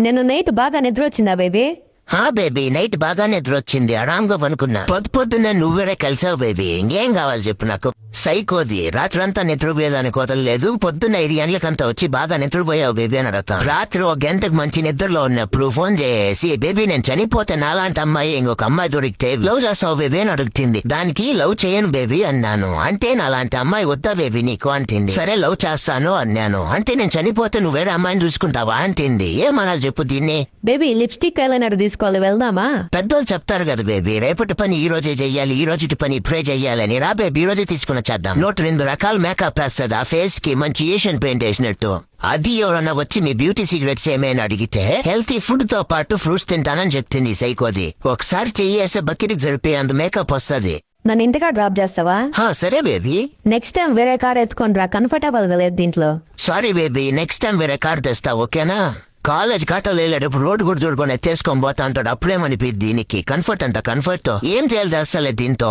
నిన్న నైట్ బాగా నిద్ర వచ్చిందా బేబీ? హా బేబీ, నైట్ బాగా నిద్ర వచ్చింది, ఆరాంగా పనుకున్నా. పొద్దున్నే నువ్వేరే కలిసావు బేబీ. ఇంకేం కావాలి చెప్పు నాకు. సైకోది, రాత్రంతా నిద్రపోయేదానికి వదలలేదు. పొద్దున్న 5 గంటలకంతా వచ్చి బాగా నిద్రపోయావు బేబీ అని అడగతాం. రాత్రి 1 గంటకు మంచి నిద్రలో ఉన్నప్పుడు ఫోన్ చేసి, బేబీ నేను చనిపోతే నాలాంటి అమ్మాయి ఇంకొక అమ్మాయి దొరికితే లవ్ చేస్తావు బేబీ అని అడుగుతుంది. దానికి లవ్ చేయను బేబీ అన్నాను. అంటే నాలాంటి అమ్మాయి వద్దా బేబీ నీకు అంటుంది. సరే లవ్ చేస్తాను అన్నాను. అంటే నేను చనిపోతే నువ్వు వేరే అమ్మాయిని చూసుకుంటావా అంటుంది. ఏమనాలి చెప్పు దీన్ని? బేబీ లిప్స్టిక్ ఐలైనర్ తీసుకోవాలి, వెళ్దామా? పెద్దోళ్ళు చెప్తారు కదా బేబీ, రేపటి పని ఈ రోజే చెయ్యాలి, ఈ రోజు పని ఇప్పుడే చెయ్యాలని. రా బేబీ, ఈ రోజే తీసుకుని వచ్చేద్దాం. 102 రకాల మేకప్ వేస్తుంది ఆ ఫేస్ కి, మంచి ఏషియన్ పెయింట్ వేసినట్టు. అది ఎవరన్నా వచ్చి మీ బ్యూటీ సీక్రెట్స్ ఏమైనా అడిగితే హెల్తీ ఫుడ్ తో పాటు ఫ్రూట్స్ తింటానని చెప్తుంది సైకోది. ఒకసారి చెయ్యేసే బకెట్కి సరిపోయేంత మేకప్ వస్తుంది. నన్ను ఇంతగా డ్రాప్ చేస్తావా? సరే బేబీ. నెక్స్ట్ టైం వేరే కార్ ఎత్తుకొని రా, కంఫర్టబుల్ గా లేదు దీంట్లో. సారీ బేబీ, నెక్స్ట్ టైం వేరే కార్ తెస్తా, ఓకేనా? కాలేజ్ కాటలు వెళ్ళేటప్పుడు రోడ్డు కూడా చూడుకొని ఎత్తేసుకొని పోతా అంటాడు. అప్పుడేమనిపిద్ది దీనికి కంఫర్ట్ అంట. కంఫర్ట్ తో ఏం చేయాలి అసలే దీంతో.